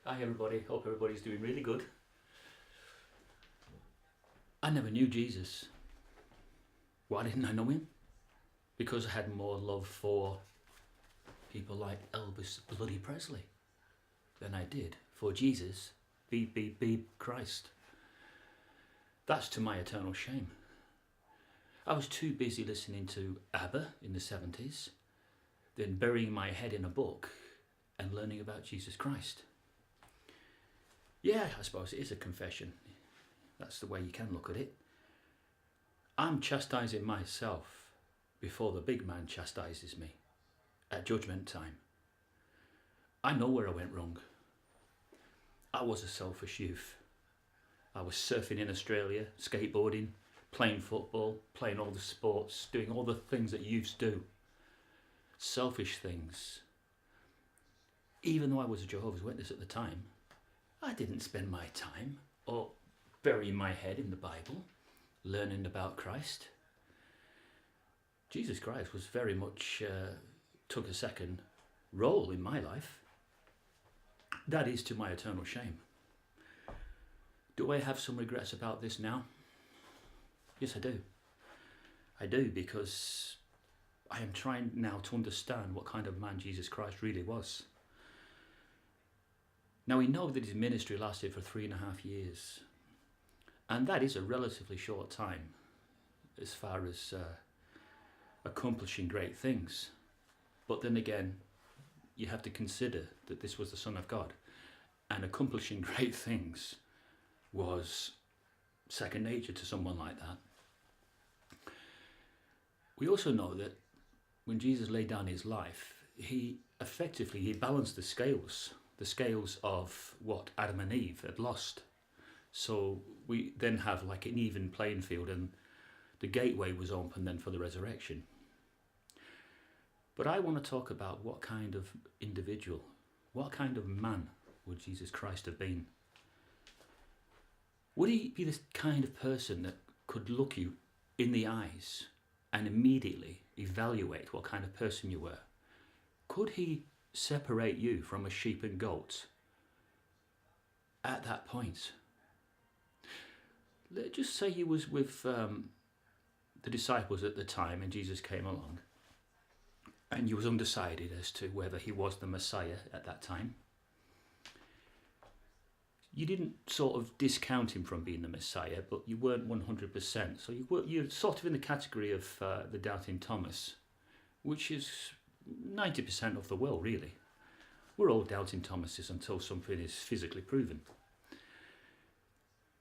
Hi everybody, hope everybody's doing really good. I never knew Jesus. Why didn't I know him? Because I had more love for people like Elvis bloody Presley than I did for Jesus, beep beep beep Christ. That's to my eternal shame. I was too busy listening to ABBA in the 70s, then burying my head in a book and learning about Jesus Christ. Yeah, I suppose it is a confession. That's the way you can look at it. I'm chastising myself before the big man chastises me at judgment time. I know where I went wrong. I was a selfish youth. I was surfing in Australia, skateboarding, playing football, playing all the sports, doing all the things that youths do. Selfish things. Even though I was a Jehovah's Witness at the time, I didn't spend my time or bury my head in the Bible, learning about Christ. Jesus Christ was very much took a second role in my life. That is to my eternal shame. Do I have some regrets about this now? Yes, I do. I do, because I am trying now to understand what kind of man Jesus Christ really was. Now, we know that his ministry lasted for 3.5 years, and that is a relatively short time as far as accomplishing great things. But then again, you have to consider that this was the Son of God, and accomplishing great things was second nature to someone like that. We also know that when Jesus laid down his life, he balanced the scales of what Adam and Eve had lost. So we then have like an even playing field, and the gateway was open then for the resurrection. But I want to talk about what kind of individual, what kind of man would Jesus Christ have been? Would he be the kind of person that could look you in the eyes and immediately evaluate what kind of person you were? Could he separate you from a sheep and goat at that point? Let's just say you was with the disciples at the time and Jesus came along, and you was undecided as to whether he was the Messiah at that time. You didn't sort of discount him from being the Messiah, but you weren't 100%. So you're sort of in the category of the doubting Thomas, which is 90% of the world, really. We're all doubting Thomases until something is physically proven.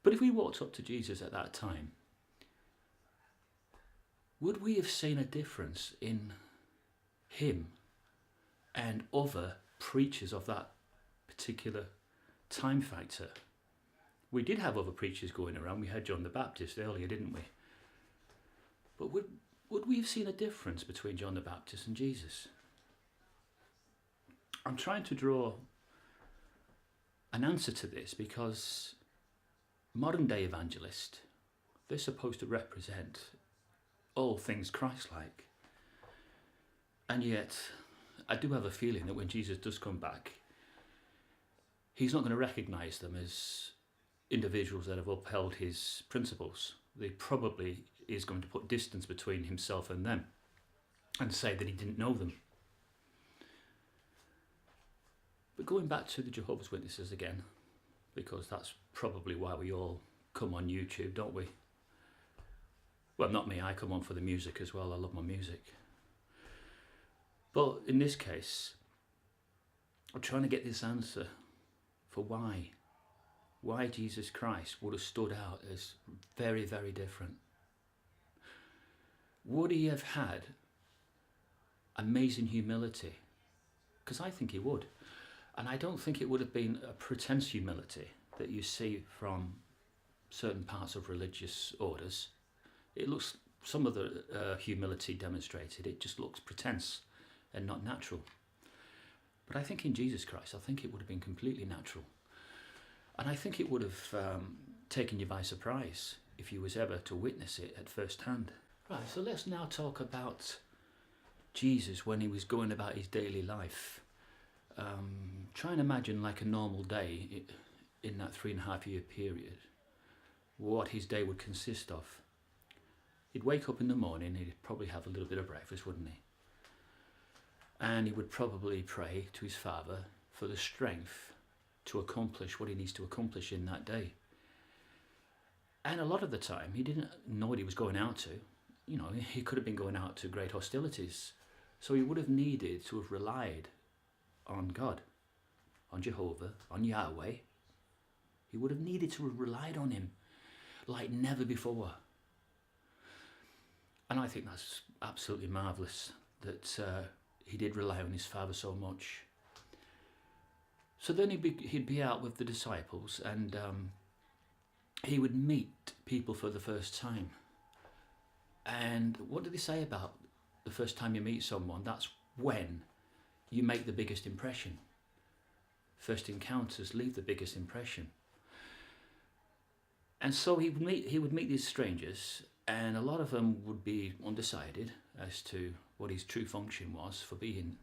But if we walked up to Jesus at that time, would we have seen a difference in him and other preachers of that particular time factor? We did have other preachers going around. We had John the Baptist earlier, didn't we? But would we have seen a difference between John the Baptist and Jesus? I'm trying to draw an answer to this because modern day evangelists, they're supposed to represent all things Christ-like. And yet, I do have a feeling that when Jesus does come back, he's not going to recognise them as individuals that have upheld his principles. They probably is going to put distance between himself and them and say that he didn't know them. But going back to the Jehovah's Witnesses again, because that's probably why we all come on YouTube, don't we? Well, not me, I come on for the music as well. I love my music. But in this case, I'm trying to get this answer for why Jesus Christ would have stood out as very, very different. Would he have had amazing humility? Because I think he would. And I don't think it would have been a pretense humility that you see from certain parts of religious orders. It looks, some of the humility demonstrated, it just looks pretense and not natural. But I think in Jesus Christ, I think it would have been completely natural. And I think it would have taken you by surprise if you was ever to witness it at first hand. Right, so let's now talk about Jesus when he was going about his daily life. Try and imagine like a normal day in that 3.5 year period, what his day would consist of. He'd wake up in the morning, he'd probably have a little bit of breakfast, wouldn't he? And he would probably pray to his Father for the strength to accomplish what he needs to accomplish in that day. And a lot of the time, he didn't know what he was going out to. You know, he could have been going out to great hostilities. So he would have needed to have relied on God, on Jehovah, on Yahweh. He would have needed to have relied on him like never before. And I think that's absolutely marvellous that he did rely on his Father so much. So then he'd be out with the disciples, and he would meet people for the first time. And what do they say about the first time you meet someone? That's when you make the biggest impression. First encounters leave the biggest impression. And so he would meet these strangers, and a lot of them would be undecided as to what his true function was for being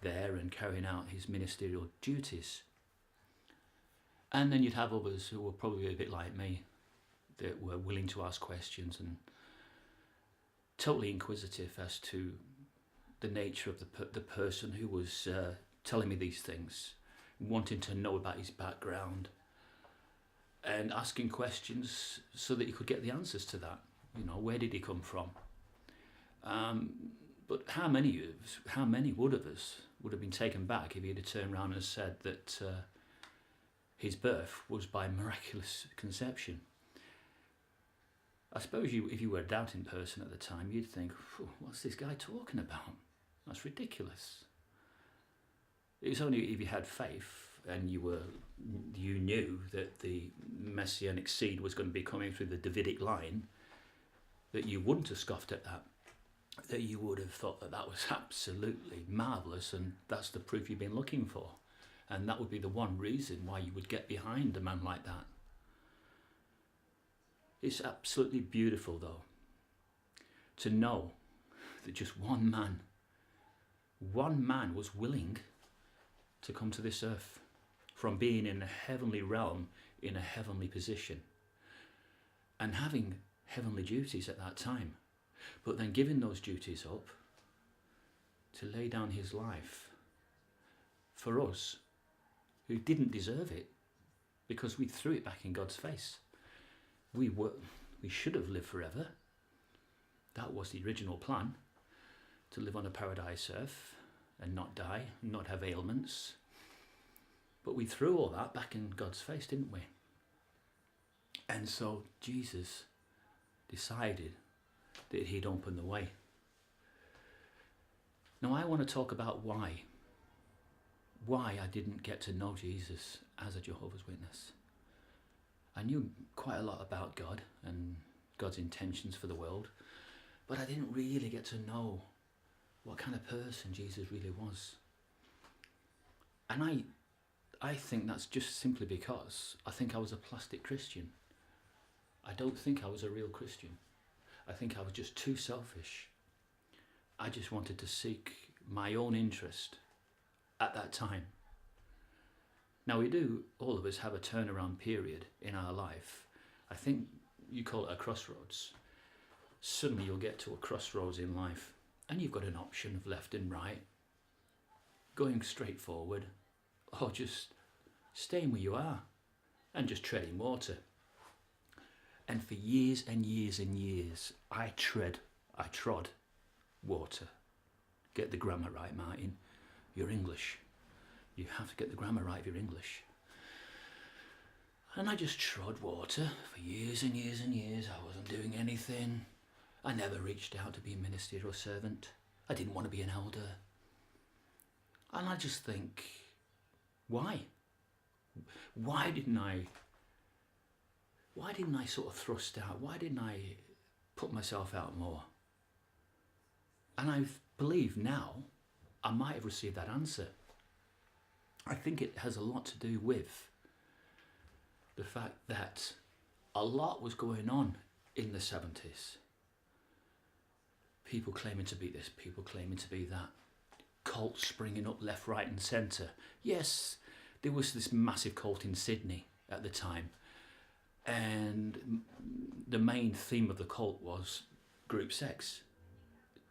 there and carrying out his ministerial duties. And then you'd have others who were probably a bit like me, that were willing to ask questions and totally inquisitive as to the nature of the person who was telling me these things, wanting to know about his background and asking questions so that you could get the answers to that. You know, where did he come from? But how many would have been taken back if he had turned around and said that his birth was by miraculous conception? I suppose if you were a doubting person at the time, you'd think, what's this guy talking about? That's ridiculous. It was only if you had faith and you knew that the messianic seed was going to be coming through the Davidic line, that you wouldn't have scoffed at that you would have thought that was absolutely marvellous, and that's the proof you've been looking for. And that would be the one reason why you would get behind a man like that. It's absolutely beautiful, though, to know that just one man was willing to come to this earth from being in a heavenly realm, in a heavenly position, and having heavenly duties at that time, but then giving those duties up to lay down his life for us who didn't deserve it, because we threw it back in God's face. We should have lived forever. That was the original plan, to live on a paradise earth and not die, not have ailments. But we threw all that back in God's face, didn't we? And so Jesus decided that he'd open the way. Now I want to talk about why I didn't get to know Jesus as a Jehovah's Witness. I knew quite a lot about God and God's intentions for the world, but I didn't really get to know what kind of person Jesus really was. And I think that's just simply because I think I was a plastic Christian. I don't think I was a real Christian. I think I was just too selfish. I just wanted to seek my own interest at that time. Now we do, all of us, have a turnaround period in our life. I think you call it a crossroads. Suddenly you'll get to a crossroads in life and you've got an option of left and right, going straight forward, or just staying where you are and just treading water. And for years and years and years, I trod water. Get the grammar right, Martin. You're English. You have to get the grammar right if you're English. And I just trod water for years and years and years. I wasn't doing anything. I never reached out to be a ministerial servant. I didn't want to be an elder. And I just think, why? Why didn't I sort of thrust out? Why didn't I put myself out more? And I believe now I might have received that answer. I think it has a lot to do with the fact that a lot was going on in the 70s. People claiming to be this, people claiming to be that. cults springing up left, right and centre. Yes, there was this massive cult in Sydney at the time, and the main theme of the cult was group sex.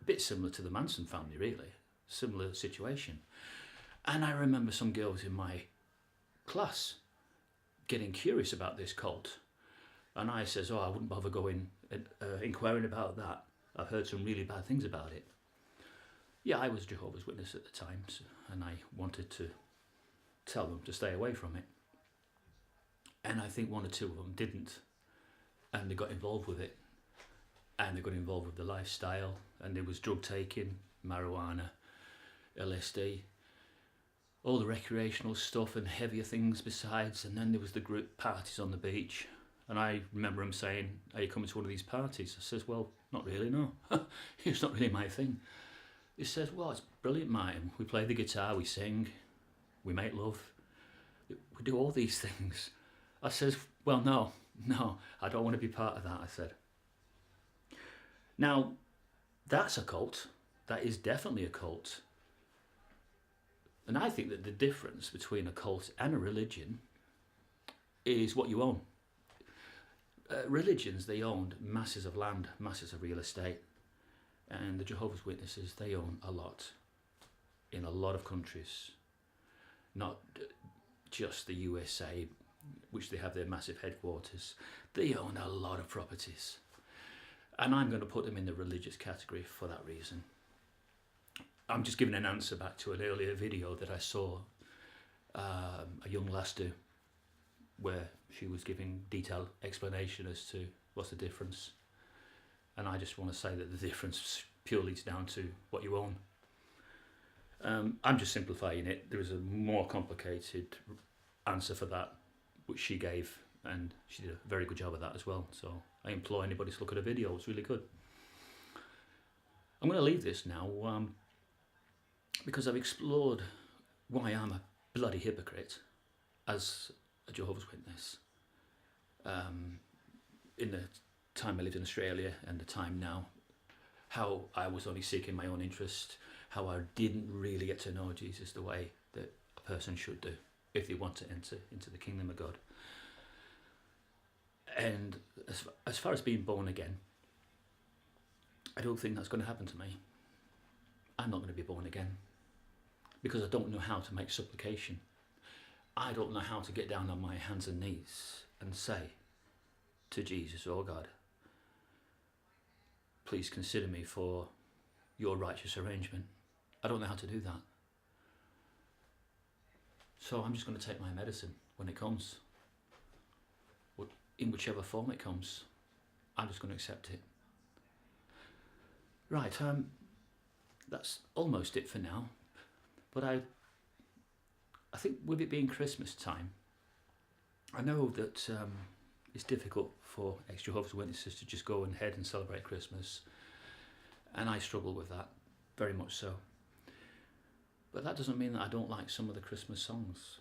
A bit similar to the Manson family, really. Similar situation. And I remember some girls in my class getting curious about this cult. And I says, oh, I wouldn't bother going inquiring about that. I've heard some really bad things about it. Yeah, I was Jehovah's Witness at the time, and I wanted to tell them to stay away from it. And I think one or two of them didn't, and they got involved with it, and they got involved with the lifestyle, and there was drug taking, marijuana, LSD, all the recreational stuff and heavier things besides, and then there was the group parties on the beach. And I remember him saying, are you coming to one of these parties? I says, well, not really, no. It's not really my thing. He says, well, it's brilliant, Martin. We play the guitar, we sing, we make love, we do all these things. I says, well, no, I don't want to be part of that, I said. Now, that's a cult. That is definitely a cult. And I think that the difference between a cult and a religion is what you own. Religions, they owned masses of land, masses of real estate. And the Jehovah's Witnesses, they own a lot in a lot of countries. Not just the USA, which they have their massive headquarters. They own a lot of properties. And I'm going to put them in the religious category for that reason. I'm just giving an answer back to an earlier video that I saw a young lass do, where she was giving detailed explanation as to what's the difference. And I just want to say that the difference purely is down to what you own. I'm just simplifying it. There is a more complicated answer for that, which she gave, and she did a very good job of that as well. So I implore anybody to look at a video. It's really good. I'm going to leave this now because I've explored why I'm a bloody hypocrite as a Jehovah's Witness. In the time I lived in Australia and the time now, how I was only seeking my own interest, how I didn't really get to know Jesus the way that a person should do if they want to enter into the kingdom of God. And as far as being born again, I don't think that's going to happen to me. I'm not going to be born again because I don't know how to make supplication. I don't know how to get down on my hands and knees and say to Jesus, oh God, please consider me for your righteous arrangement. I don't know how to do that. So I'm just going to take my medicine when it comes. In whichever form it comes, I'm just going to accept it. Right, that's almost it for now. But I think with it being Christmas time, I know that it's difficult for ex-Jehovah's Witnesses to just go ahead and celebrate Christmas. And I struggle with that, very much so. But that doesn't mean that I don't like some of the Christmas songs.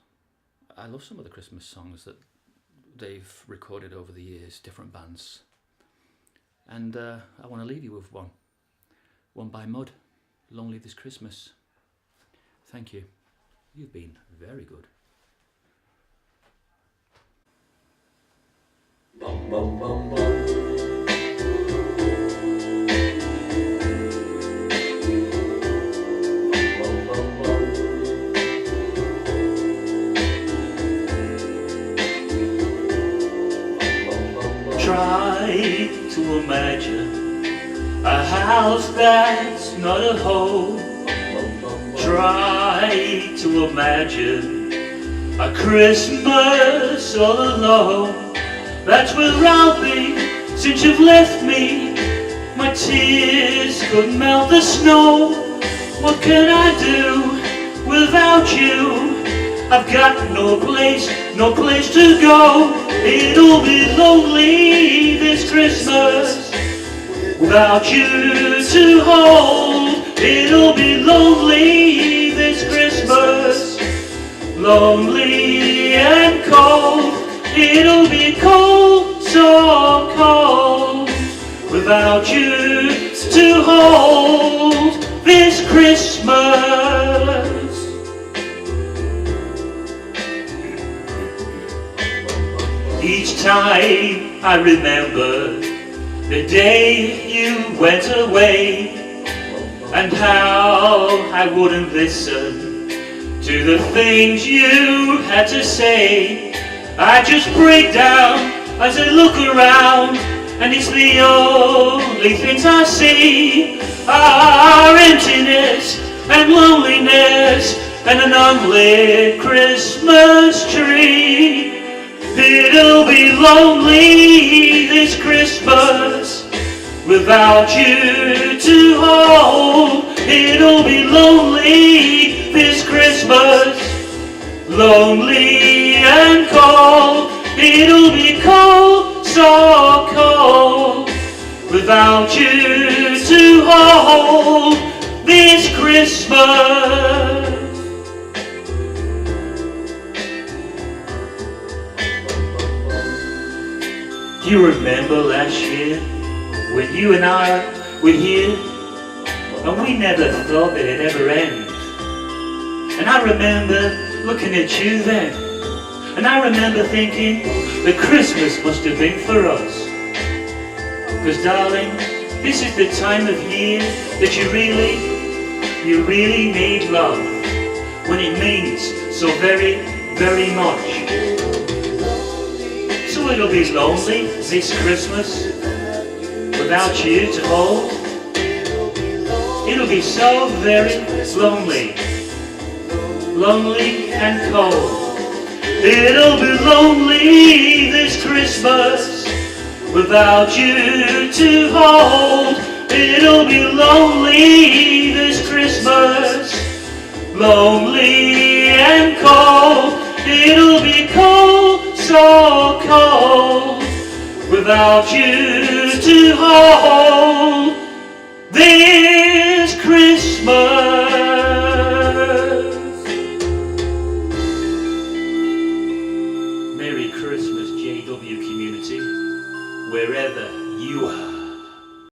I love some of the Christmas songs that they've recorded over the years, different bands. And I want to leave you with one by Mud, Lonely This Christmas. Thank you. You've been very good. Bum, bum, bum, bum. Try to imagine a house that's not a home. Try to imagine a Christmas all alone. That's where I'll be since you've left me. My tears could melt the snow. What can I do without you? I've got no place to go. It'll be lonely this Christmas without you to hold. It'll be lonely this Christmas, lonely and cold. It'll be cold, so cold, without you to hold this Christmas. night I remember the day you went away, and how I wouldn't listen to the things you had to say. I just break down as I look around, and it's the only things I see are emptiness and loneliness and an unlit Christmas tree. It'll be lonely this Christmas without you to hold. It'll be lonely this Christmas, lonely and cold. It'll be cold, so cold, without you to hold this Christmas. Do you remember last year when you and I were here and we never thought that it'd ever end? And I remember looking at you then, and I remember thinking that Christmas must have been for us. Because darling, this is the time of year that you really need love, when it means so very, very much. So it'll be lonely this Christmas without you to hold. It'll be so very lonely, lonely and cold. It'll be lonely this Christmas without you to hold. It'll be lonely this Christmas, lonely and cold. It'll be cold, so cold, without you to hold.